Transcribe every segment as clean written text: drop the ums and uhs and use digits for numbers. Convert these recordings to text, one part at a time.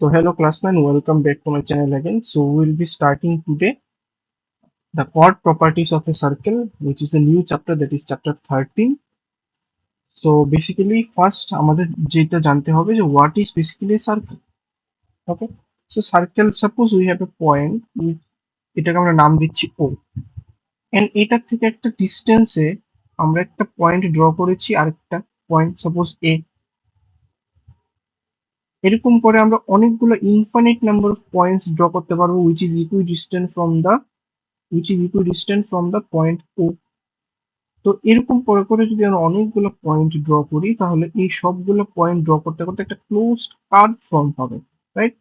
So hello classmen, welcome back to my channel again. So we'll be starting today the chord properties of a circle, which is a new chapter, that is chapter 13. So basically first আমাদের যেটা জানতে হবে যে what is basically a circle. Okay, so circle, suppose we have a point, এটাকে আমরা নাম দিচ্ছি O, and এটার থেকে একটা ডিস্টেন্সে আমরা একটা পয়েন্ট ড্র করেছি, আরেকটা পয়েন্ট সাপোজ A। এরকম করে আমরা অনেকগুলো infinite number of points draw করতে পারবো which is equidistant from the point O. তো এরকম করে করে যদি আমরা অনেকগুলো পয়েন্ট ড্র করি, তাহলে এই সবগুলো পয়েন্ট ড্র করতে করতে একটা ক্লোজড কার্ভ ফর্ম হবে, রাইট?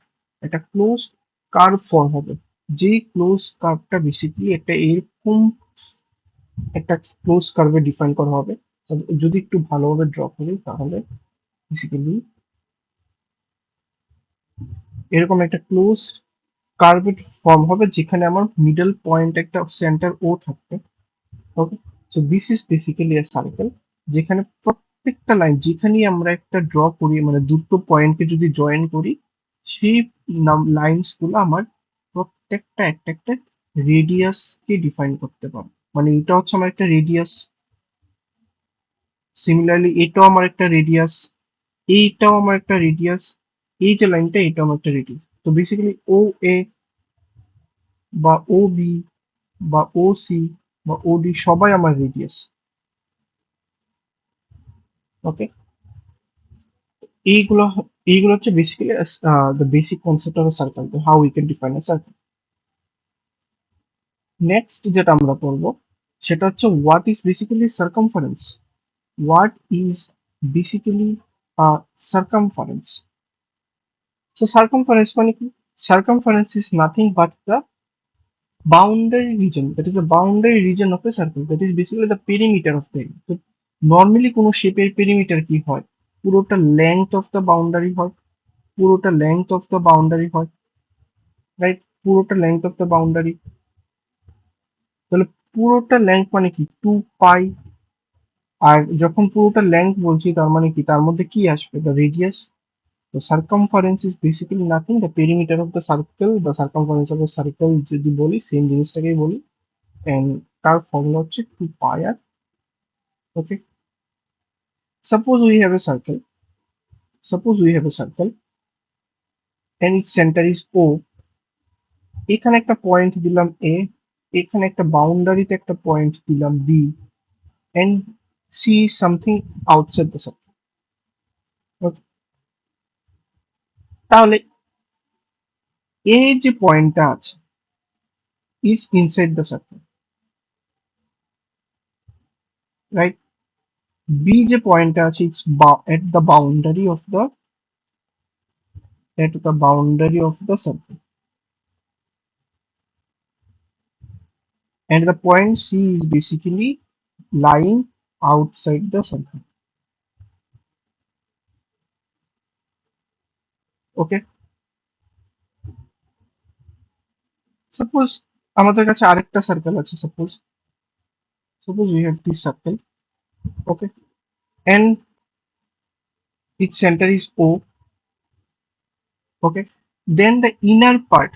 একটা ক্লোজড কার্ভ ফর্ম হবে, যে ক্লোজ কার্ভটা বেসিক্যালি একটা এরকম একটা ক্লোজ কার্ভে ডিফাইন করা হবে। যদি একটু ভালোভাবে ড্র করি তাহলে বেসিক্যালি এরকম একটা ক্লোজ কার্ভেড ফর্ম হবে, যেখানে আমার মিডল পয়েন্ট একটা সেন্টার ও থাকবে। Okay, so this is basically a circle, যেখানে প্রত্যেকটা লাইন যেখানেই আমরা একটা ড্র করি, মানে দুটো পয়েন্টকে যদি জয়েন করি, সেই লাইনস গুলো আমার প্রত্যেকটা একটা একটা রেডিয়াস কে ডিফাইন করতে পারবে। মানে এটা হচ্ছে আমার একটা রেডিয়াস, সিমিলারলি এটাও আমার একটা রেডিয়াস, এইটাও আমার একটা রেডিয়াস, এই যে লাইনটা এটাও আমার একটা রেডিয়াস। তো বেসিক্যালি ও এ বা ও বি বা ও সি বা ও ডি সবাই আমার রেডিয়াস। ওকে, এইগুলো এইগুলো হচ্ছে basically the basic concept of a circle, how we can define a circle. Next যেটা আমরা পড়বো সেটা হচ্ছে what is basically circumference. What is basically circumference? So circumference মানে কি? Circumference is nothing but the boundary region, that is the boundary region of a circle, that is basically the perimeter of the area. তো normally কোনো শেপের perimeter কি হয়? পুরোটা length of the boundary হয়, পুরোটা লেংথ অফ দ্য বাউন্ডারি হয়, right? পুরোটা লেংথ অফ দ্য বাউন্ডারি, তাহলে পুরোটা লেংথ মানে কি? 2 পাই। আর যখন পুরোটা লেংথ বলছি তার মানে কি, তার মধ্যে কি আসবে? The radius. তো circumference is basically nothing the perimeter of the circle, the circumference of the circle যদি বলি, সেম জিনিসটাকেই বলি, এন্ড তার ফর্মুলা হচ্ছে 2 পাই আর। ওকে, suppose we have a circle, suppose we have a circle and its center is O, এখানে একটা point দিলাম A, এখানে একটা বাউন্ডারিতে একটা পয়েন্ট দিলাম B, and C is something outside the circle. Okay, তাহলে A যে পয়েন্টটা আছে is inside the circle, right? B যে পয়েন্টটা আছে it's at the boundary of the circle, and the point C is basically lying outside the circle. Okay, suppose আমাদের কাছে আরেকটা সার্কেল আছে, suppose we have this circle. Okay, and its center is O. Okay, then the inner part,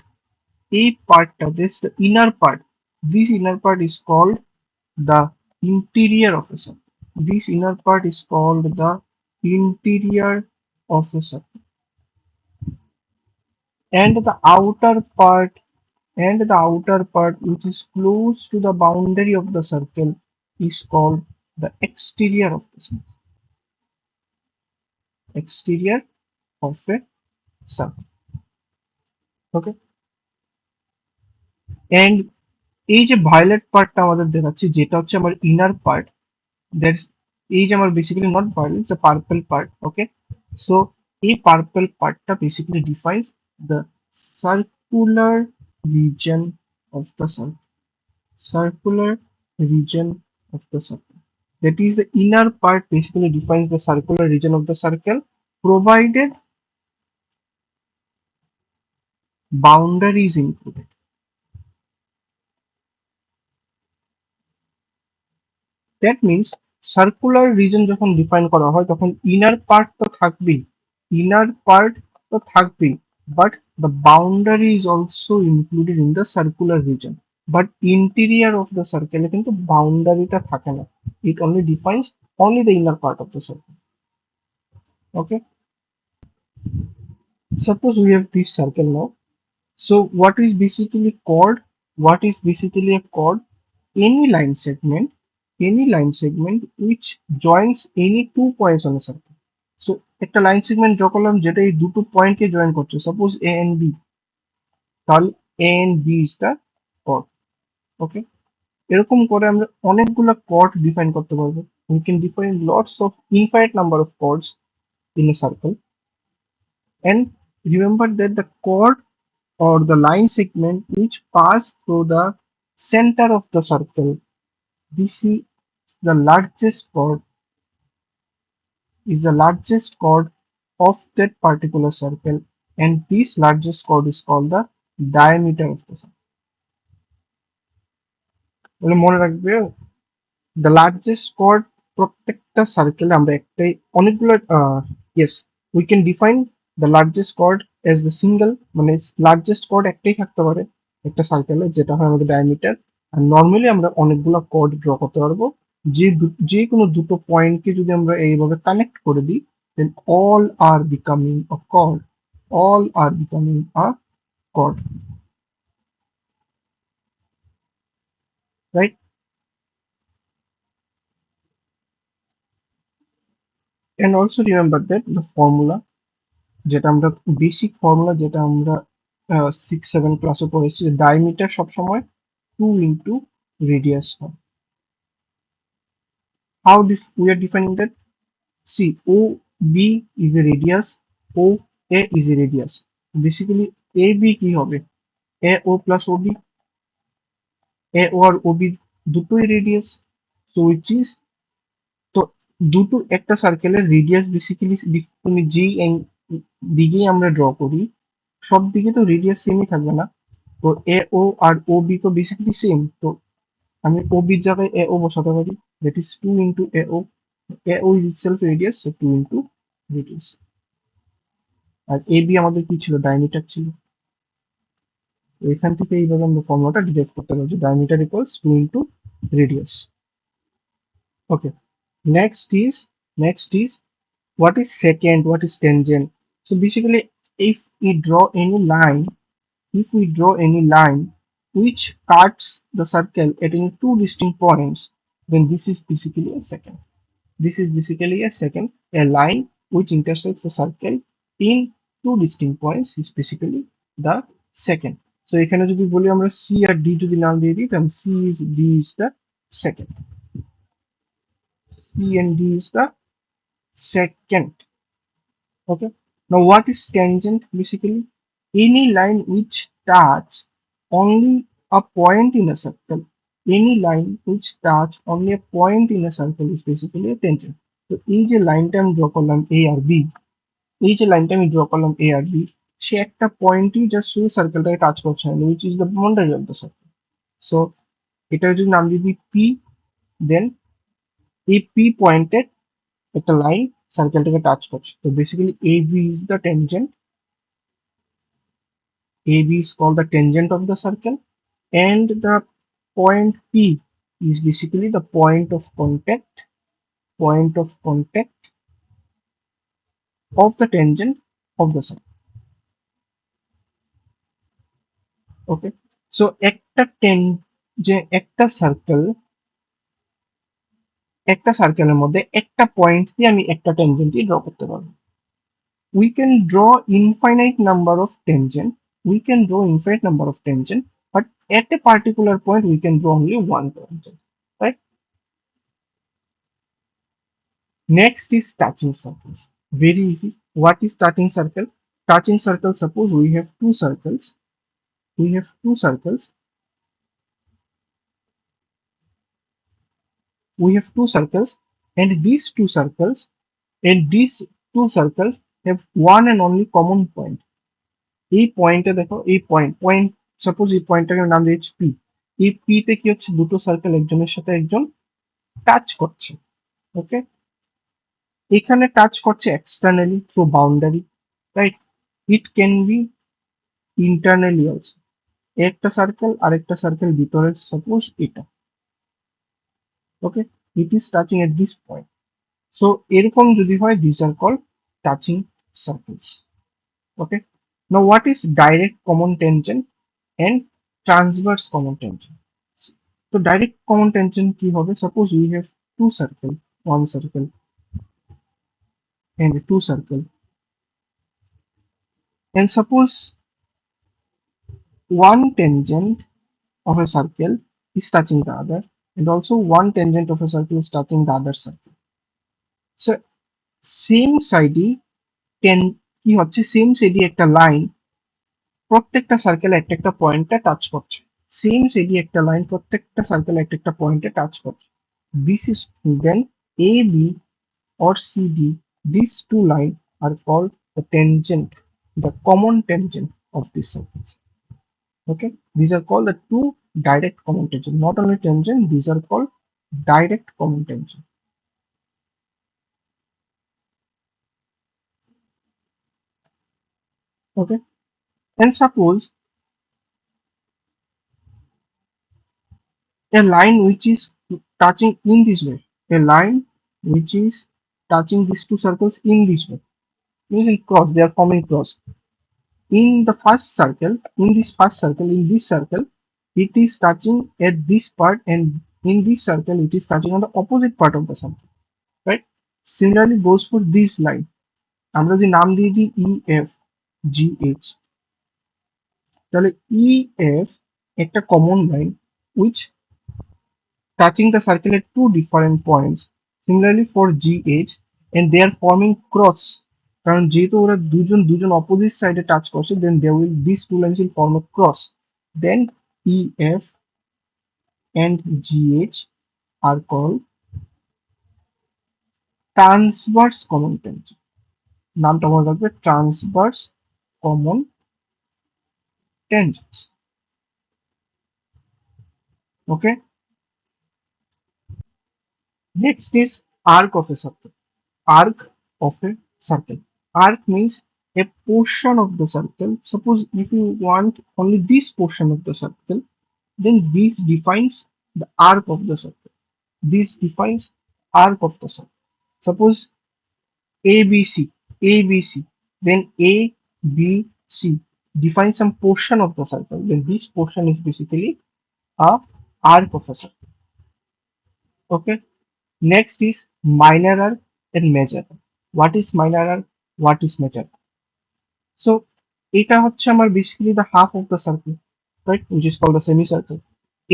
a part of this, the inner part, this inner part is called the interior of a circle. This inner part is called the interior of a circle, and the outer part, which is close to the boundary of the circle is called the exterior of the circle. Exterior of a circle. Okay, and এই যে violet পার্টটা আমাদের দেখাচ্ছে, যেটা হচ্ছে আমার inner part, that's, এই যে আমার basically not violate, the purple part. Okay, so এই পার্পল পার্টটা basically defines the circular reason of the circle, circular reason of the circle, that is the inner part basically defines the circular region of the circle, provided boundary is included. That means circular reason যখন define করা হয় তখন inner part তো থাকবেই, inner part তো থাকবেই, but the boundary is also included in the circular region. But interior of the circle কিন্তু boundary টা থাকে না. It only defines only the inner part of the circle. Okay. Suppose we have this circle now. So what is basically chord? What is basically a chord? Any line segment which joins any 2 points on a circle. So একটা line segment draw করলাম যেটা এই দুটো পয়েন্টকে join করছে, suppose A and B, তাহলে A and B is the chord. Okay, এরকম করে আমরা অনেকগুলো chord ডিফাইন করতে পারবো. We can define lots of infinite number of chords in a circle, and remember that the chord or the line segment which pass through the center of the circle, this is the largest chord, is the largest chord of that particular circle, and this largest chord is called the diameter of the circle. বলে মনে রাখবে, the largest chord প্রত্যেকটা সার্কেলে আমরা একটাই অনেকগুলো yes, we can define the largest chord as the single, মানে largest chord একটাই থাকতে পারে একটা সার্কেলে, যেটা হয় আমাদের ডায়ামিটার. আর নর্মালি আমরা অনেকগুলো chord ড্র করতে পারবো, যে কোনো দুটো পয়েন্টকে যদি আমরা এইভাবে কানেক্ট করে দিই, then all are becoming a chord, all are becoming a chord, right? And also remember that the formula, যেটা আমরা বেসিক ফর্মুলা, যেটা আমরা 6-7 ক্লাসে পড়েছি, ডায়ামিটার সবসময় 2 ইন্টু রেডিয়াস হয়. How we are defining that? See, OB is a radius, OA is a radius. Basically AB কি হবে? AO plus OB, AO আর OB দুটোই রেডিয়াস. So which is, তো দুটো একটা সার্কেলের রেডিয়াস বেসিক্যালি তুমি যেই দিকেই আমরা ড্র করি, সব দিকে তো রেডিয়াস সেমই থাকবে না. তো এ ও আর ও বি তো বেসিক্যালি সেম, তো আমি ও বির জায়গায় এ ও বসাতে পারি, that is 2 into A O. A O is itself radius, so 2 into radius. আর এ বি আমাদের কি ছিল? ডায়ামিটার ছিল. তো এখান থেকে এইভাবে আমরা ফর্মুলাটা ডিরাইভ করতে পারি, diameter equals 2 into radius. Okay, next is what is secant, what is tangent. So basically, if we draw any line, if we draw any line which cuts the circle at any two distinct points, then this is basically a secant. This is basically a secant. A line which intersects a circle in two distinct points is basically the secant. So এখানে যদি বলি আমরা C আর D যদি নাম দিয়ে দিই, then D is the secant. C and D is the secant. Okay. Now what is tangent? Basically any line which touch only a point in a circle. Any line which touch only a point in a circle is basically a tangent. So এই যে লাইনটা আমি draw করলাম A R B, এই যে লাইনটা আমি draw করলাম A আর B, সে একটা পয়েন্টই জাস্ট শুধু সার্কেলটাকে টাচ করছে না, which is the boundary of the circle. So এটা যদি নাম দিয়ে দিই P, then এই P পয়েন্টের একটা লাইন সার্কেলটাকে টাচ করছে. তো basically AB is the tangent. AB is called the tangent of the circle, and the point P is basically the point of contact of the tangent of the circle. Okay, so একটা সার্কেলের মধ্যে একটা point দিয়ে আমি একটা ট্যানজেন্টই draw করতে পারবো. We can draw infinite number of tangent, but at a particular point we can draw only one tangent, right? Next is touching circles. Very easy. What is touching circle? Touching circle, suppose we have two circles. We have two circles, and these two circles have one and only common point. এই পয়েন্টে দেখো, এই point suppose এই পয়েন্টটাকে নাম দিয়েছি P. এই P তে কি হচ্ছে? দুটো সার্কেল একজনের সাথে একজন টাচ করছে. ওকে, এখানে টাচ করছে externally through boundary, right? It can be internally also. একটা সার্কেল আরেকটা সার্কেল ভিতরে সাপোজ এটা, okay, it is touching at this point. So এরকম যদি হয়, this are call touching circles. Okay, now what is direct common tangent and transverse common tangent? তো direct common tangent কি হবে? Suppose we have two circle, one circle and two circle, and suppose one tangent of a circle is touching the other, and also one tangent of a circle is touching the other circle. So same side ten কি হচ্ছে, same সাইডে একটা line প্রত্যেকটা সার্কেলে একটা একটা পয়েন্টে touch করছে। Same সাইডে একটা লাইন প্রত্যেকটা সার্কেলে একটা একটা পয়েন্টে টাচ করছে। This is then A B or CD, these two lines are called the tangent, the common tangent of these circles. Okay, these are called the two direct common tangent. Not only tangent, these are called direct common tangent. Okay, and suppose a line which is touching in this way, a line which is touching these two circles in this way, means in cross, they are forming cross. In the first circle, in this first circle, in this circle, it is touching at this part, and in this circle, it is touching on the opposite part of the circle, right? Similarly goes for this line. আমরা যদি নাম দিয়ে দিই EF GH, তাহলে EF একটা common line which touching the circle at two different points. Similarly for GH, and they are forming cross. কারণ যেহেতু ওরা দুজন দুজন অপোজিট সাইডে টাচ করছে, then there will these two lines will form a cross. Then EF and GH are called transverse common tangent. নামটা মনে রাখবে, transverse common tangents. Okay. Next is arc of a circle. Arc of a circle. Arc means a portion of the circle. Suppose if you want only this portion of the circle, then this defines the arc of the circle. This defines arc of the circle. Suppose ABC, ABC, then ABC defines some portion of the circle. Then this portion is basically a arc of a circle. Okay. Next is minor arc and major arc. What is minor arc? What is major arc? So এটা হচ্ছে আমার basically the half of the circle, right, which is called the semicircle.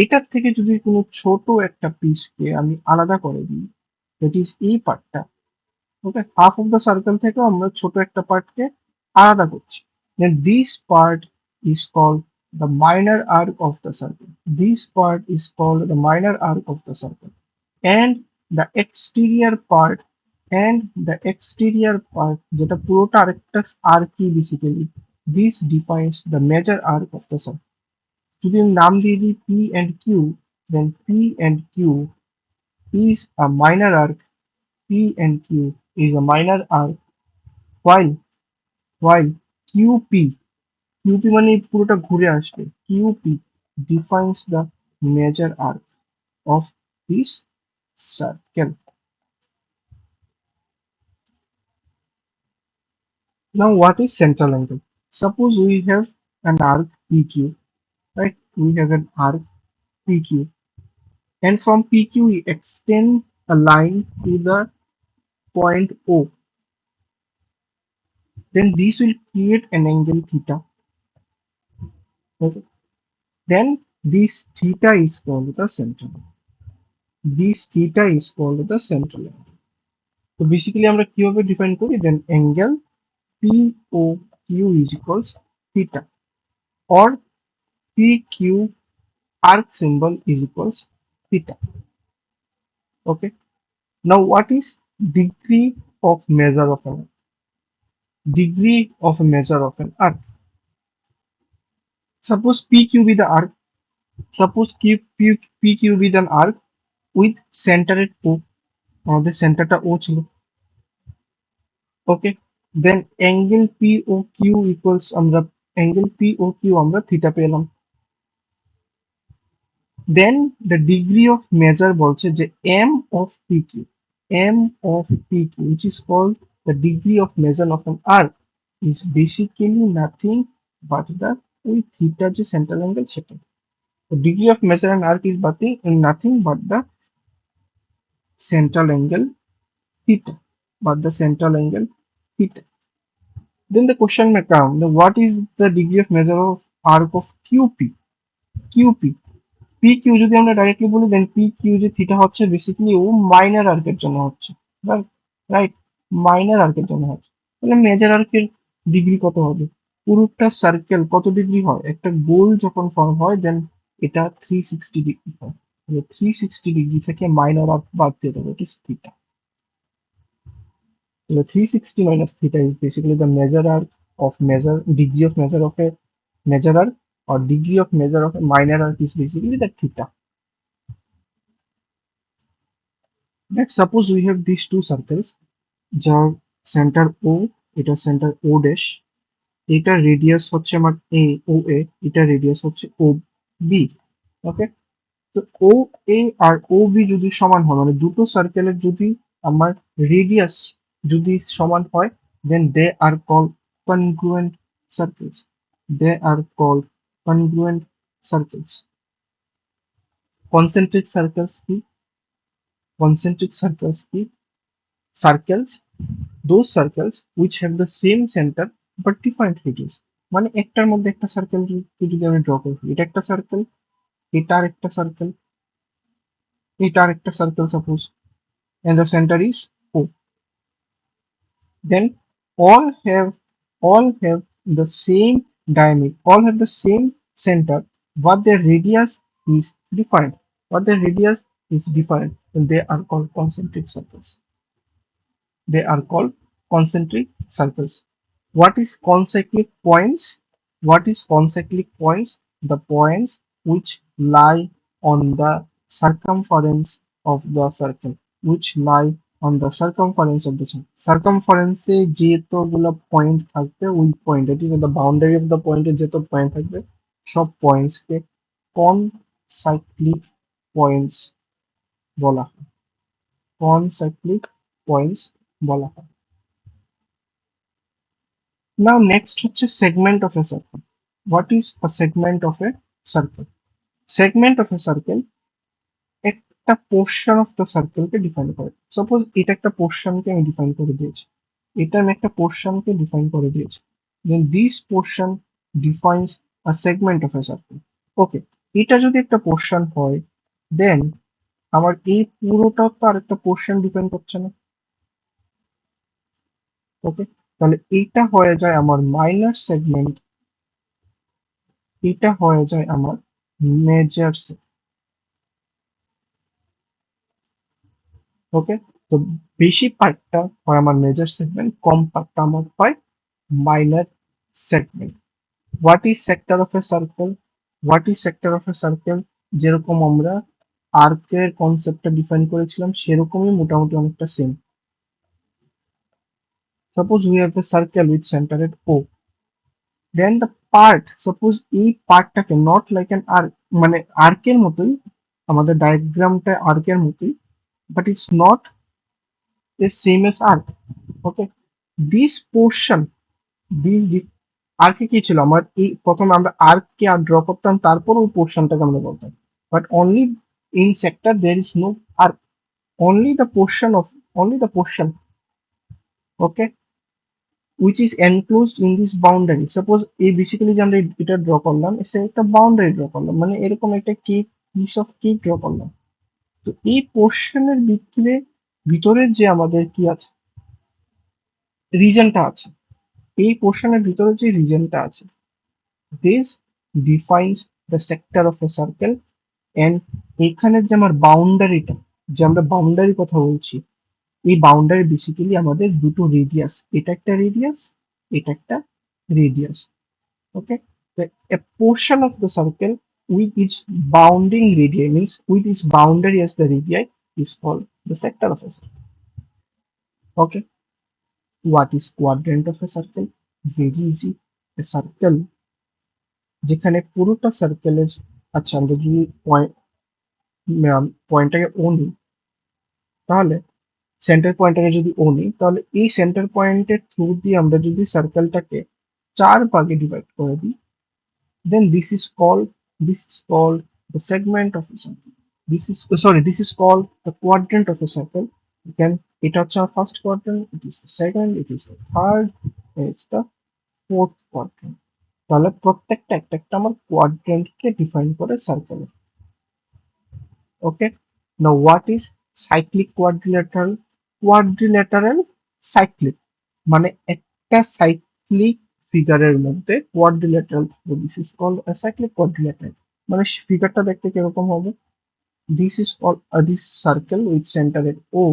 এটার থেকে যদি কোনো ছোট একটা পিসকে আমি আলাদা করে দিই, that is এই পার্টটা, ওকে, হাফ অফ দ্য সার্কেল থেকে আমরা ছোট একটা পার্টকে আলাদা করছি, then this part is called the minor arc of the circle. This part is called the minor arc of the circle. And the exterior part, যেটা পুরোটা আরেকটা আর্কই basically, this defines the major arc of the circle. যদি আমি নাম দিয়ে দিই P and Q, then P and Q is a minor arc. P and Q is a minor arc, while QP, QP মানে পুরোটা ঘুরে আসবে, QP defines the major arc of this circle. Now what is central angle? Suppose we have an arc PQ, right? We have an arc PQ, and from PQ we extend a line to the point O. Then this will create an angle theta. Okay. Then this theta is called the central. This theta is called the central angle. So basically আমরা কিভাবে define করি? Then angle POQ is equals theta, or PQ arc symbol is equals theta. Okay. Now what is degree of measure of an arc? Degree of a measure of an arc. Suppose PQ be the arc. Suppose PQ be an arc with center at O. আমাদের সেন্টারটা O ছিল। Okay. Then angle POQ equals আমরা angle P O Q আমরা theta পেলাম। Then the degree of measure বলছে যে m of P Q, m of P Q which is called the degree of measure of an arc is basically nothing but the ওই theta যে central angle সেটা। The degree of measure an arc is nothing but the central angle theta, but the central angle theta. Then the question may come, what is the degree of measure of arc of QP? QP PQ যদি আমরা directly বলি দেন PQ যে theta হচ্ছে basically ও minor আর্কের জন্য হচ্ছে, right, minor আর্কের জন্য হচ্ছে। তাহলে মেজর আর্কের ডিগ্রি কত হবে? পুরোটা সার্কেল কত ডিগ্রি হয়? একটা গোল যখন ফর্ম হয় দেন এটা 360 ডিগ্রি হয়। তাহলে 360 ডিগ্রি থেকে মাইনর আর্ক বাদ দিয়ে দেবো, ইট ইস theta. So 360 minus theta is basically the degree of measure of a major arc, or degree of measure of a minor arc is basically the theta. Let's suppose we have these two circles, যার center O, এটা center O dash, এটা radius হচ্ছে আমার A, OA, এটা radius হচ্ছে OB, ওকে। তো OA আর OB যদি সমান হয়, মানে দুটো সার্কেলের যদি আমার রেডিয়াস যদি সমান হয়, then they are called congruent circles. They are called congruent circles. Concentric circles কি? Concentric circles কি? Circles, those circles which have the same center but different radius. মানে একটার মধ্যে একটা সার্কেল যদি আমি ড্র করি, এটা একটা সার্কেল, এটা আরেকটা সার্কেল, এটা আরেকটা circle suppose, and the center is O. Then all have the same diameter, all have the same center, but their radius is different. But their radius is different, and they are called concentric circles. They are called concentric circles. What is concentric points? What is concentric points? The points which lie on the circumference of the circle. Which lie on the circumference of the circle. Circumference এ যেতগুলো point থাকবে ওই point, it is the boundary of the পয়েন্টে যত point থাকবে সব পয়েন্টসকে কনসাইক্লিক points বলা হয়। কনসাইক্লিক পয়েন্টস বলা হয়। Now next হচ্ছে segment of a circle. What is a segment of a circle? Segment of a circle একটা পোর্শন অফ দ্য সার্কেলকে ডিফাইন করে। সাপোজ এটা একটা পোর্শনকে আমি ডিফাইন করে দিয়েছি, এটা আমি একটা পোর্শনকে ডিফাইন করে দিয়েছি, then this portion defines a segment of a circle. Okay, এটা যদি একটা পোর্শন হয় দেন আমার এই পুরোটাও তো আরেকটা পোর্শন ডিফাইন করছে না। ওকে, তাহলে এইটা হয়ে যায় আমার মাইনর সেগমেন্ট, এটা হয়ে যায় আমার মেজর সেগমেন্ট। ওকে, তো বেশি পার্টটা হয় আমার মেজর সেগমেন্ট, কম পার্টটা আমার হয় minor segment. What is sector of a circle? What is sector of a circle? যেরকম আমরা আর্কের কনসেপ্টটা ডিফাইন করেছিলাম সেরকমই মোটামুটি অনেকটা same. Suppose we have a circle with centre at O, then the part, suppose এই পার্টটাকে নট লাইক অ্যান আর্ক, মানে আর্কের মতোই, আমাদের ডায়াগ্রামটা আর্কের মতোই, but it's not the same as arc. Okay, this portion, these আর্কে কি ছিল আমার, এই প্রথমে আমরা আর্ককে আর ড্র করতাম তারপর ওই পোর্শনটাকে আমরা বলতাম, but only in sector there is no arc, only the portion of only the portion, okay, which is enclosed in this boundary. Suppose এই বেসিক্যালি যে আমরা এটা ড্র করলাম, সে একটা বাউন্ডারি ড্র করলাম, মানে এরকম একটা cake, piece of cake draw করলাম। তো এই পোর্শনের ভিতরে ভিতরের যে আমাদের কি আছে, রিজনটা আছে, এই পোর্শনের ভিতরে যে রিজনটা আছে, this defines the sector of a circle. And এখানের যে আমার বাউন্ডারিটা, যে আমরা বাউন্ডারি কথা বলছি, এই বাউন্ডারি বেসিক্যালি আমাদের দুটো রেডিয়াস, এটা একটা রেডিয়াস, এটা একটা রেডিয়াস। ওকে, তো a portion of the circle with its bounding radii, means with its boundary as the radii, is called the sector of a circle. Okay, what is quadrant of a circle? Very easy. A circle যেখানে পুরোটা সার্কেলের, আচ্ছা আমরা যদি পয়েন্টটাকে ও নিই, তাহলে centre পয়েন্টটাকে যদি ও নিই, তাহলে এই সেন্টার পয়েন্টের থ্রু দিয়ে আমরা যদি সার্কেলটাকে 4 ভাগে ডিভাইড করে দিই, then this is called the segment of a circle. This is called the quadrant of a circle. Again, it হচ্ছে our first quadrant, it is the second, it is the third, and it's the fourth quadrant. তাহলে প্রত্যেকটা একটা একটা আমার কোয়াড্রেন্টকে define করে circle. Okay, now what is cyclic quadrilateral? Quadrilateral cyclic মানে একটা সাইক্লিক ফিগারের মধ্যে কোয়াড্রিল্যাটারাল থাকবে, this is called a cyclic quadrilateral. মানে ফিগারটা দেখতে কিরকম হবে? This is called this circle with centre at O,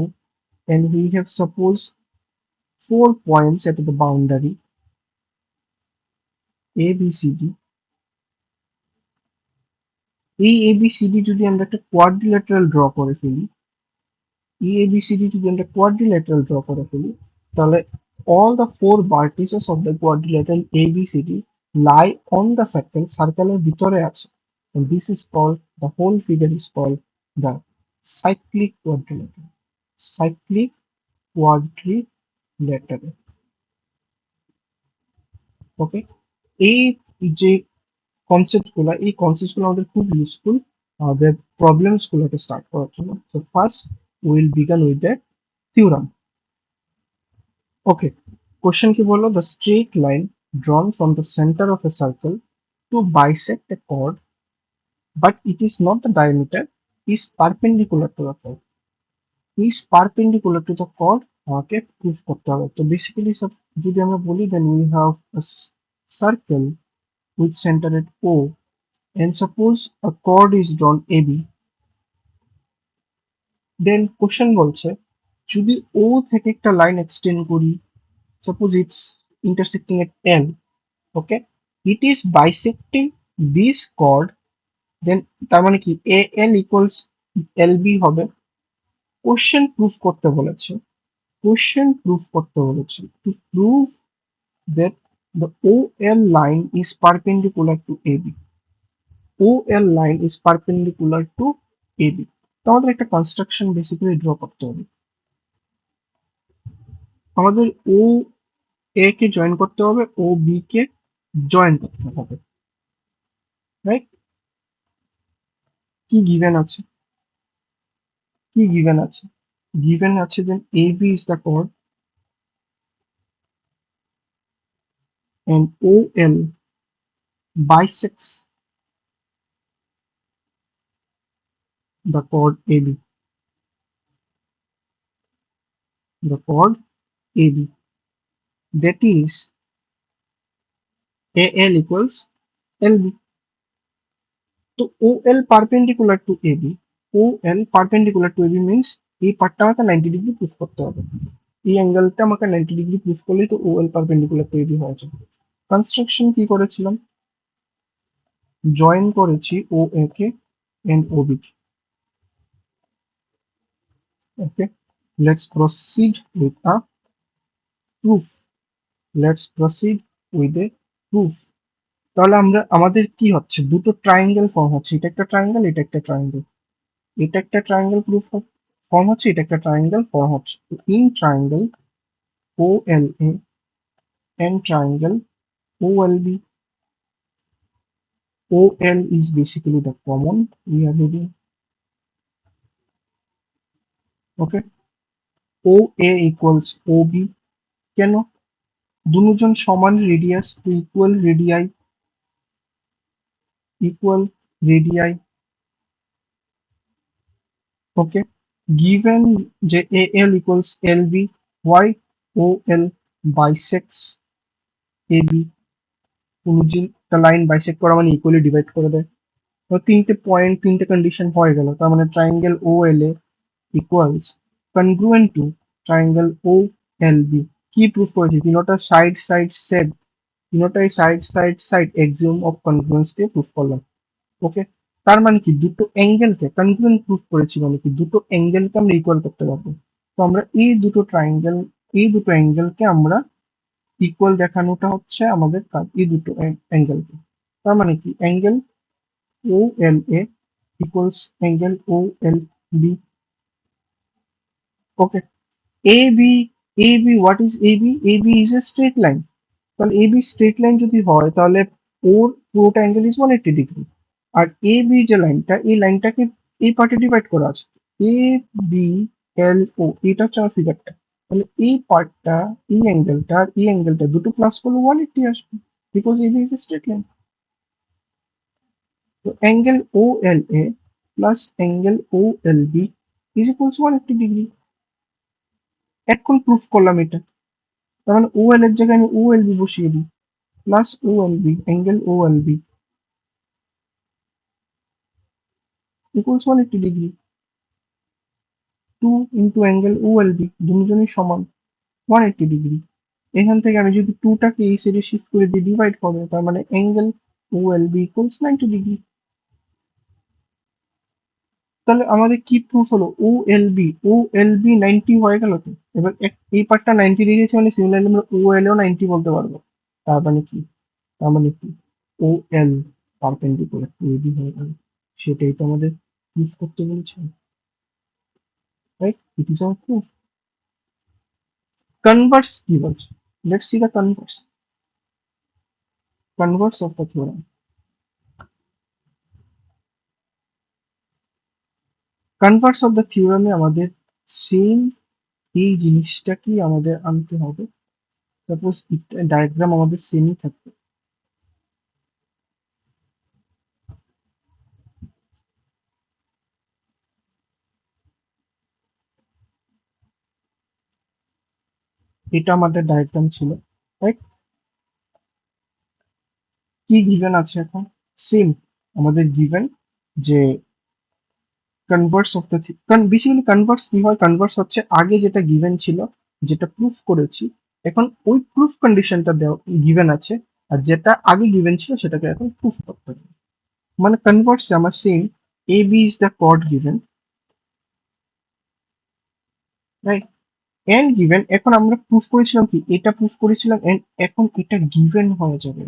and we have suppose 4 points at the boundary a b c d। এই a b c d যদি আমরা একটা quadrilateral draw করে ফেলি, EABCD যদি আমরা quadrilateral draw করে ফেলি, তাহলে all the 4 vertices of the quadrilateral ABCD lie on the circle, সার্কেলের ভিতরে আছে, and this is called, the whole figure is called the cyclic quadrilateral, cyclic quadrilateral। ওকে, এই যে কনসেপ্টগুলো আমাদের খুব ইউজফুল আমাদের প্রবলেমস গুলোকে স্টার্ট করার জন্য। So first will began with the theorem. Okay, question কি বললো? The straight line drawn from the center of a circle to bisect a chord, but it is not the diameter, is perpendicular to the chord. Is perpendicular to the chord আমাকে prove করতে হবে। তো basically যদি আমরা বলি, then we have a circle with center at O, and suppose a chord is drawn AB, then question বলছে যদি O থেকে একটা লাইন এক্সটেন্ড করি, suppose it's intersecting at L, okay, it is bisecting this chord, then তার মানে কি AL equals LB হবে। Question proof করতে বলেছে, to prove that the OL line is perpendicular to AB, OL line is perpendicular to AB। তো আমাদের একটা construction basically draw করতে হবে, আমাদের ও এ কে জয়েন করতে হবে, ও বি কে জয়েন করতে হবে, রাইট? কি গিভেন আছে? Given আছে then AB is the chord and OL bisects the chord AB, that is AL equals LB। তো OL perpendicular to AB, OL perpendicular to AB means এই পার্টটা আমাকে 90 ডিগ্রি প্রুফ করতে হবে, এই অ্যাঙ্গেলটা আমাকে 90 ডিগ্রি প্রুফ করলেই তো OL perpendicular to AB হয়ে যাবে। কনস্ট্রাকশন কি করেছিলাম? জয়েন করেছি OA K and OB K. Okay, let's proceed with a proof, তাহলে আমাদের কি হচ্ছে, দুটো ট্রায়াঙ্গেল ফর্ম হচ্ছে, এটা একটা ট্রায়াঙ্গেল, এটা একটা ট্রায়াঙ্গেল, এটা একটা ট্রায়াঙ্গেল প্রুফ ফর্ম হচ্ছে, এটা একটা ট্রায়াঙ্গেল ফর্ম হচ্ছে। In triangle OLA and triangle OLB, OL is basically the common we are having, okay, OA equals OB, কেন? দুজন সমান রেডিয়াস, তো equal radii, okay, given যে AL equals LB, why OL bisects AB, কোনো একটা line bisect করা মানে equally divide করে দেয়। তো তিনটে পয়েন্ট, তিনটে কন্ডিশন হয়ে গেল, তার মানে triangle OLA equals congruent to triangle OLB। কি প্রুফ করেছি? তিনোটাই সাইড এক্সিওম অফ কনগ্রুয়েন্স দিয়ে প্রুফ করলাম। ওকে, তার মানে কি দুটো অ্যাঙ্গেলকে কনগ্রুয়েন্ট প্রুফ করেছি, মানে কি দুটো অ্যাঙ্গেলকে আমরা ইকুয়াল করতে পারবো। তো আমরা এই দুটো অ্যাঙ্গেলকে আমরা ইকুয়াল দেখানোটা হচ্ছে আমাদের কাজ, এই দুটো অ্যাঙ্গেলকে। তার মানে কি angle O L A equals angle O L B. Okay, A B, A B what is A B? A B is a straight line. তাহলে এ বি স্ট্রেট লাইন যদি হয় তাহলে ওর পুরোটা অ্যাঙ্গেল ইজ 180 ডিগ্রি। আর A B যে লাইনটা, এই লাইনটাকে এই পার্টে ডিভাইড করা আছে, এ বি এল ও, এটা হচ্ছে আমার ফিগারটা। তাহলে এই পার্টটা, এই অ্যাঙ্গেলটা আর এই অ্যাঙ্গেলটা দুটো প্লাস করলে 180 আসবে, because A B is a straight line. তো angle O L A plus angle O L B is equals 180 degree. এখন প্রুফ করলাম এটা। তার মানে ও এল এর জায়গায় আমি ও এল বি বসিয়ে দিই, plus O L B, angle O L B equals 180 degree. 2 into angle O L B, দুজনই সমান 180 ডিগ্রি। এখান থেকে আমি যদি 2 টাকে এই সাইডে শিফট করে দিয়ে ডিভাইড করবো, তার মানে angle O L B equals 90 degree. তাহলে আমাদের কি প্রুফ হলো? ও L B, O L B 90 হয়ে গেল। তো এবার এই পার্টটা 90 ডিগ্রি আছে, মানে সিমিলারলি আমরা ও এল ও 90 বলতে পারবো। তার মানে কি? তার মানে কি O L perpendicular to A B হয়ে গেল। সেটাই তো আমাদের প্রুফ করতে বলেছে, right? It is our proof. Converse কি বলছে? Let's see the converse of the theorem. Converse of the থিওরামে আমাদের সেম এই জিনিসটাকেই আমাদের আনতে হবে। সাপোজ ডায়াগ্রাম আমাদের সেমই থাকবে, এটা আমাদের ডায়াগ্রাম ছিল, রাইট? কি গিভেন আছে এখন? সেম আমাদের গিভেন যে Converse of the, basically Converse কি হয়? কনভার্স হচ্ছে আগে যেটা গিভেন ছিল, যেটা প্রুফ করেছি, এখন ওই প্রুফ কন্ডিশনটা দেওয়া গিভেন আছে, আর যেটা আগে গিভেন ছিল সেটাকে এখন প্রুফ করতে হবে। মানে কনভার্স আমার same, A B is the chord given, right? And given, এখন আমরা প্রুফ করেছিলাম কি? এটা প্রুফ করেছিলাম, এন্ড এখন এটা গিভেন হয়ে যাবে।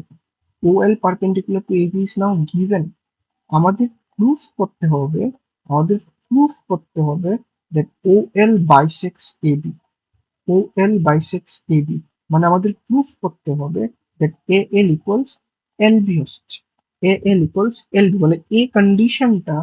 O L perpendicular to A B is now given. আমাদের প্রুফ করতে হবে, আমাদের প্রুফ করতে হবে that OL bisects AB, OL bisects AB, মানে আমাদের প্রুফ করতে হবে that AL equals LB হচ্ছে, AL equals LB, মানে এই কন্ডিশনটা,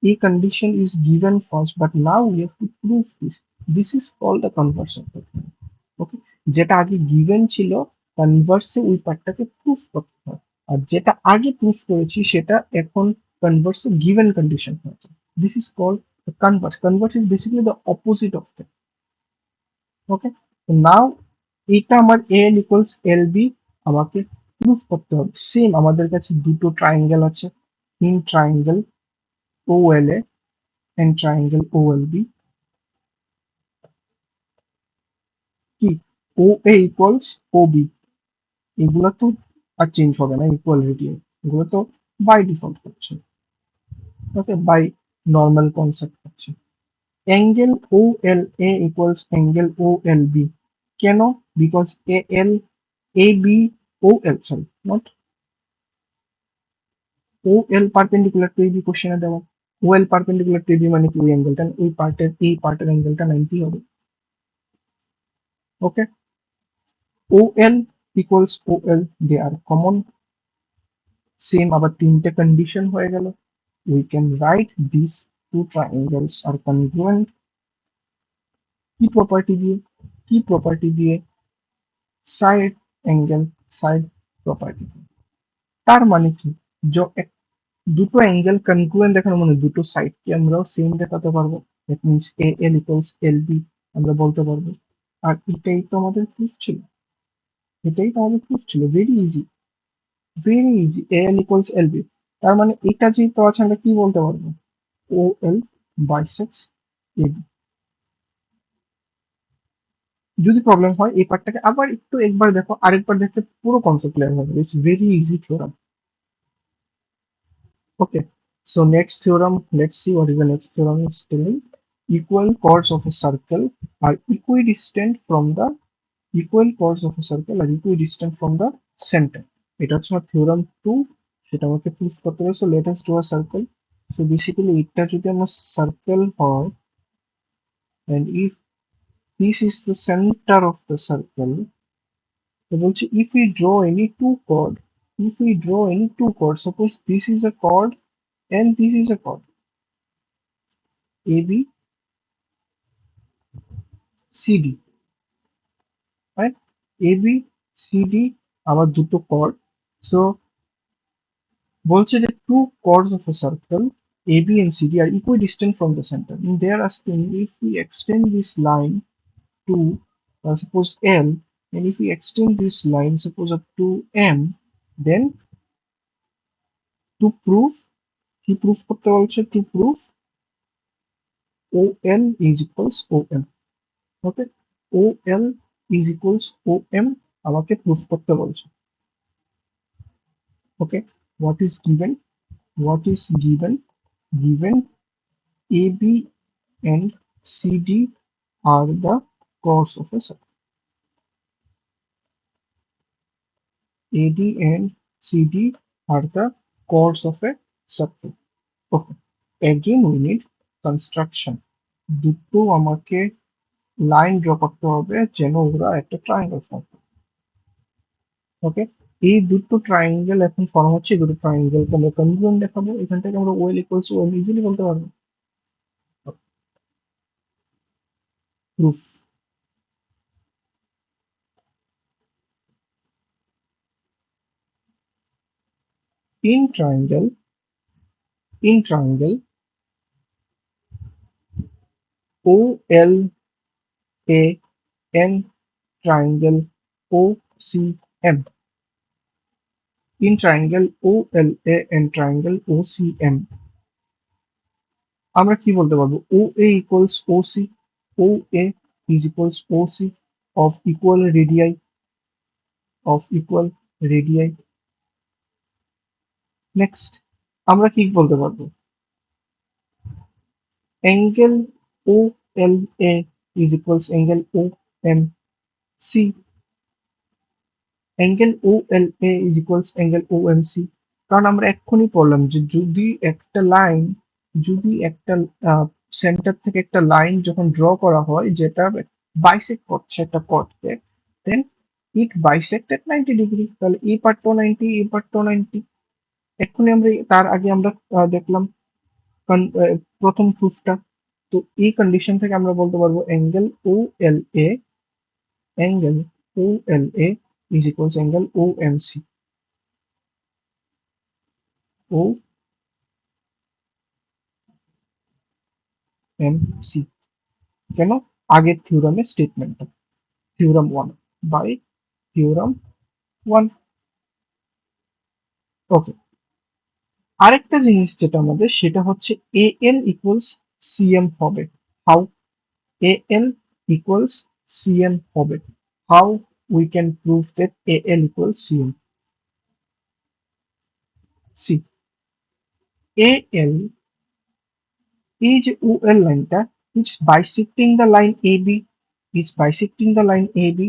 এই condition is given first, but now we have to prove this. This is called the converse of the theorem. ওকে, যেটা আগে গিভেন ছিল, কনভার্সে ওই পার্টটাকে প্রুফ করতে হয়, আর যেটা আগে প্রুফ করেছি সেটা এখন কনভার্সে গিভেন কন্ডিশন হয়েছে। This is called converse. Converse is basically the opposite of that. Okay, now এটা আমার এল ইকুয়ালস এল বি আমাকে প্রুফ করতে হবে। সেম আমাদের কাছে দুটো ট্রায়াঙ্গেল আছে, in triangle O L A and triangle O L B, কি ও এ ইকুয়ালস ও বি, এগুলো তো আর চেঞ্জ হবে না, ইকুয়ালিটি এগুলো তো বাই ডিফল্ট হচ্ছে, ওকে, বাই নর্মাল কনসেপ্ট হচ্ছে। Angle O L A equals angle O L B, কেন? Because A L, A B, O L, sorry not O L perpendicular to A B, কোশ্চেনে দেওয়া O L perpendicular to A B মানে কি? ওই অ্যাঙ্গেলটা, ওই পার্টের, এই পার্টের অ্যাঙ্গেলটা 90 হবে। ওকে, ও এল ইকুয়ালস ও এল, দে আর কমন। সেম আবার তিনটে কন্ডিশন হয়ে গেল। We can write these two triangles are congruent, কি প্রপার্টি দিয়ে? কি প্রপার্টি দিয়ে? Side angle side property. তার মানে কি? দুটো অ্যাঙ্গেল কনগ্রুয়েন্ট দেখানো মানে দুটো সাইডকে আমরাও সেম দেখাতে পারবো। That means A L equals L B আমরা বলতে পারবো। আর এটাই তো আমাদের প্রুফ ছিল, এটাই তো আমাদের প্রুফ ছিল। ভেরি ইজি, ভেরি ইজি, এ এল ইকুয়ালস এল বি। তার মানে এটা যেহেতু আছে আমরা কি বলতে পারবো? ও এল বাইসেক্টস এ বি। যদি প্রবলেম হয় এই পার্টটাকে আবার একটু একবার দেখো, আরেকবার দেখলে পুরো কনসেপ্ট ক্লিয়ার হবে। It's very easy theorem. Okay, so next theorem, let's see what is the next theorem. It's telling equal chords of a circle are equidistant from the, equal chords of a circle are equidistant from the center. এটা হচ্ছে আমার theorem 2, সেটা আমাকে proof করতে হবে। So let us draw আ circle. So basically এটা যদি আমার সার্কেল হয়, and if this is the center of the circle, তো বলছে if we draw any two chord, if we draw any two chord, suppose this is a chord and this is a chord, AB, CD, right? AB, CD আমার দুটো chord. So বলছে যে two chords of a circle AB and CD are equidistant from the center. And they are asking if we extend this line to suppose L, and if we extend this line suppose up to M, then to prove, কি proof করতে বলছে, to prove OL is equals OM. Okay, OL is equals OM আমাকে proof করতে বলছে। ওকে, what is given, what is given, given AB and CD are the chords of a circle. AD and CD are the chords of a circle. Okay, again we need construction. দুটো আমাকে line draw করতে হবে যেন ওরা একটা triangle form. ওকে, এই দুটো triangle এখন ফর্ম হচ্ছে, এই দুটো ট্রায়াঙ্গেলকে আমরা কনগ্রুয়েন্ট দেখাবো। এখান থেকে আমরা ওয়েল ইকুয়ালস ওয়েল ইজিলি বলতে পারবো। Proof, in triangle, in triangle OLA and triangle OCM, in triangle OLA and triangle OCM আমরা কি বলতে পারবো, OA equals OC, OA is equals OC of equal radii, of equal radii. Next আমরা কি বলতে পারবো, angle OLA is equals angle OMC, angle OLA is equals angle OMC। কারণ আমরা এক্ষুনি পড়লাম যে যদি একটা লাইন, যদি একটা সেন্টার থেকে একটা লাইন যখন ড্র করা হয় যেটা বাইসেক্ট করছে একটা কর্ডকে, দেন ইট বাইসেক্ট এট 90 ডিগ্রি, তাহলে এই পার্টটাও 90, এই পার্টটাও 90। এক্ষুনি আমরা তার আগে আমরা দেখলাম প্রথম প্রুফটা। তো এই কন্ডিশন থেকে আমরা বলতে পারবো angle O L A, angle O L A is equals angle O M C, O M C. কেন, আগের থিওরামের স্টেটমেন্টটা, থিওরাম 1 বাই থিওরাম 1। ওকে, আরেকটা জিনিস যেটা আমাদের সেটা হচ্ছে এ এল ইকুয়ালস সিএম হবে। How, A L equals CM হবে, how we can prove that AL equals CM? See, AL এই যে OL লাইনটা, it's bisecting the line AB, it's bisecting the line AB,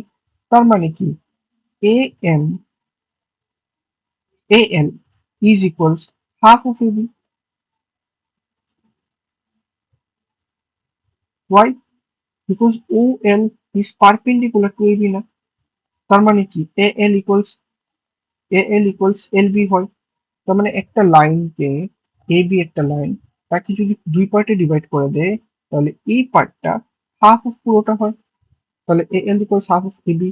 তার মানে কি AM, AL is equals half of AB. Why? Because OL is perpendicular to AB না, তার মানে কি AL equals LB হয়। তার মানে একটা লাইনকে, AB একটা লাইন, তাকে যদি দুই পার্টে ডিভাইড করে দেয় তাহলে এই পার্টটা হাফ অফ পুরোটা হয়, তাহলে AL equals half of AB।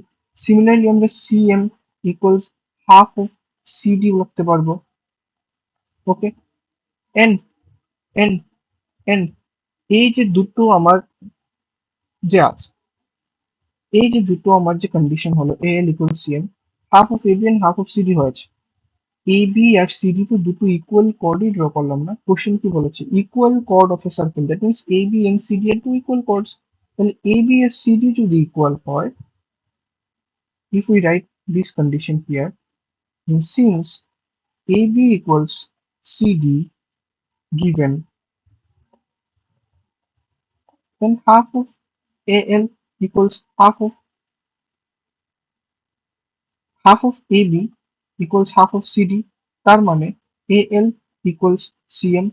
Similarly আমরা CM equals half of CD লিখতে পারবো। ওকে, এন্ড এন্ড এন্ড এই যে দুটো আমার যে আছে, এই যে দুটো আমার যে কন্ডিশন হলো AL equals CM, half of AB and half of CD হয়েছে। AB আর CD তো দুটো ইকুয়াল কর্ডই ড্র করলাম না, কোশ্চেন কি বলেছে, equal chord of a circle, that means AB and CD are two equal chords. তাহলে AB আর CD যদি ইকুয়াল হয়, if we write this condition here, then since AB equals CD given, then half of AL equals half of AB equals half of CD, তার মানে AL equals CM।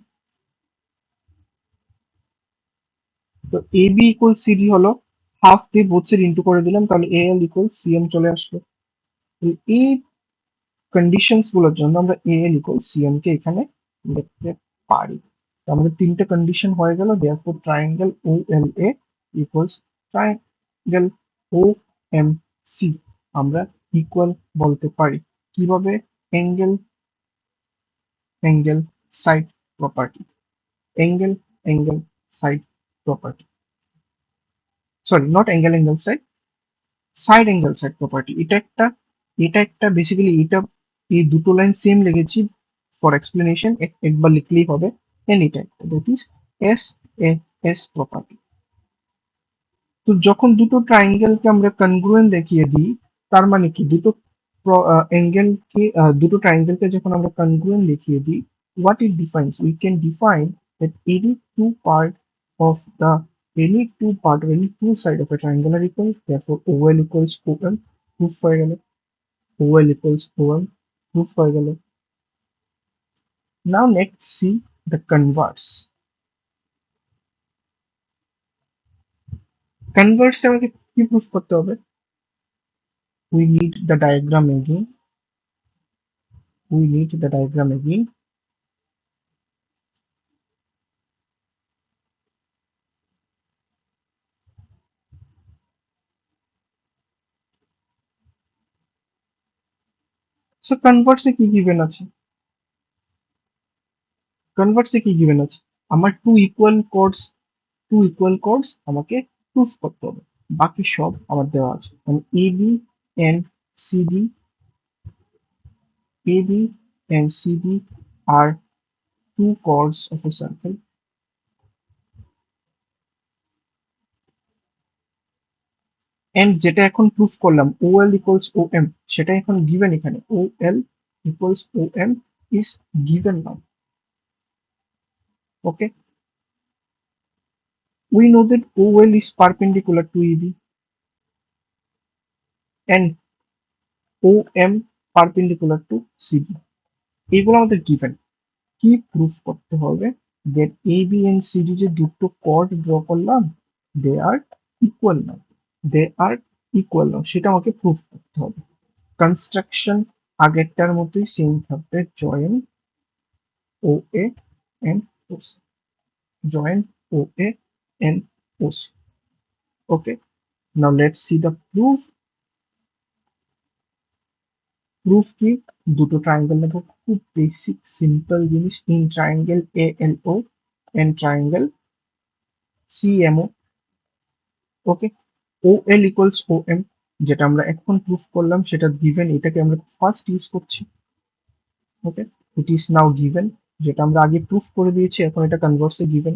তো AB equal CD হলো half দিয়ে both side into করে দিলাম, তাহলে AL equal CM চলে আসলো। এই কন্ডিশনস গুলোর জন্য আমরা AL ইকুয়াল CM কে এখানে লিখতে পারি। তো আমাদের তিনটে কন্ডিশন হয়ে গেল, therefore triangle OLA equals triangle OMC আমরা ইকুয়াল বলতে পারি। কিভাবে? Angle angle side property, angle angle side property, sorry not angle angle side, side angle side property. এটা একটা বেসিক্যালি এটা এই দুটো লাইন সেম লিখেছি ফর এক্সপ্লেনেশন, একবার লিখলেই হবে। এন্ড এটা একটা দ্যাট ইজ এস প্রপার্টি। তো যখন দুটো ট্রায়াঙ্গেলকে আমরা কনগ্রুয়েন্ট দেখিয়ে দিই, তার মানে কি দুটো ট্রায়াঙ্গেলকে যখন আমরা কনগ্রুয়েন্ট দেখিয়ে দিই, what it defines, we can define that any two side of a triangle are equal, therefore OL equals OM, proof হয়ে গেল। OL equals OM, proof হয়ে গেল। Now let's see the converse. Converse আমাকে কি proof করতে হবে? We need the diagram again. We need the diagram again. So converse কি given আছে? Converse কি given আছে? আমার টু ইকুয়াল কোডস আমাকে প্রুফ করতে হবে, বাকি সব আমার দেওয়া আছে। মানে CD AB and CD are two chords of a circle, and যেটা এখন প্রুফ করলাম OL equals OM, সেটা এখন given এখানে OL equals OM is given now. Okay, we know that OL is perpendicular to EB and OM perpendicular to CD. এগুলো আমাদের given। কি proof করতে হবে? that AB and CD যে দুটো কর্ড ড্র করলাম, they are equal now, সেটা আমাকে প্রুফ করতে হবে। কনস্ট্রাকশন আগেরটার মতোই সেম থাকবে, join OA and OC, join OA and OC। Okay, now let's see the proof. Proof কি? দুটো ট্রায়াঙ্গেল নেব, খুব বেসিক সিম্পল জিনিস, in triangle ALO and triangle CMO। Okay, OL equals OM যেটা আমরা এখন প্রুফ করলাম সেটা গিভেন, এটাকে আমরা ফার্স্ট ইউজ করছি। ওকে, ইট ইজ নাও গিভেন, যেটা আমরা আগে প্রুফ করে দিয়েছি, এখন এটা কনভার্সে given.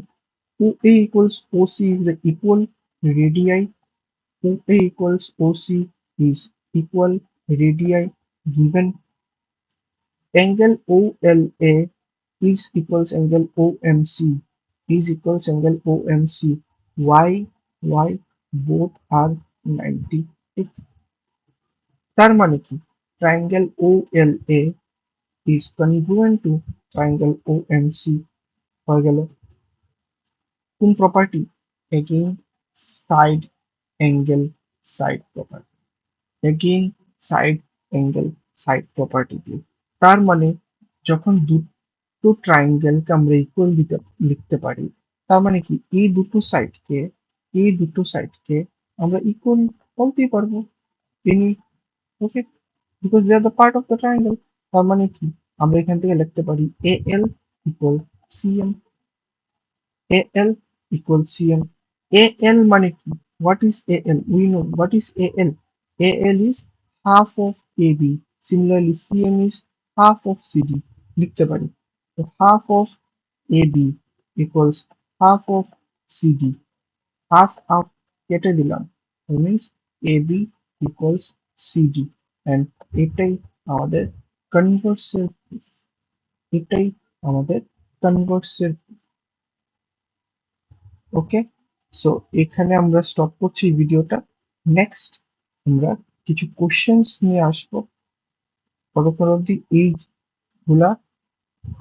OA equals OC is the equal radii, OA equals OC is equal radii given, angle OLA is equals angle OMC is equals angle OMC, y both are 90 degree। তার মানে কি? Triangle OLA is congruent to triangle OMC হয়ে গেল। কোন property? Again side angle side property, again side angle side property দিয়ে। তার মানে যখন দুটো ট্রায়াঙ্গেলকে আমরা ইকুয়াল লিখতে পারি, তার মানে কি এই দুটো সাইডকে আমরা ইকুয়াল বলতেই পারবো। Any, okay, because they are the part of the triangle। তার মানে কি? আমরা এখান থেকে লিখতে পারি AL equal CM, AL equal CM। AL মানে কি? What is AL? We know what is AL. AL is half of AB, similarly CM is half of CD লিখতে পারি। তো half of AB equals half of CD, half কেটে দিলাম, that means AB equals CD, and এটাই আমাদের কনভার্সের proof, এটাই আমাদের কনভার্সের। ওকে, so এখানে আমরা স্টপ করছি এই ভিডিওটা। নেক্সট আমরা কিছু কোশ্চেন্স নিয়ে আসবো। ততক্ষণ অবধি এই গুলা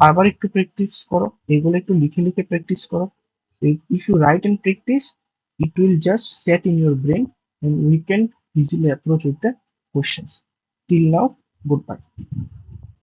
আবার একটু প্র্যাকটিস করো, এগুলো একটু লিখে লিখে প্র্যাকটিস করো। If you write and practice, it will just set in your brain and we can easily approach with the questions. Till now, goodbye.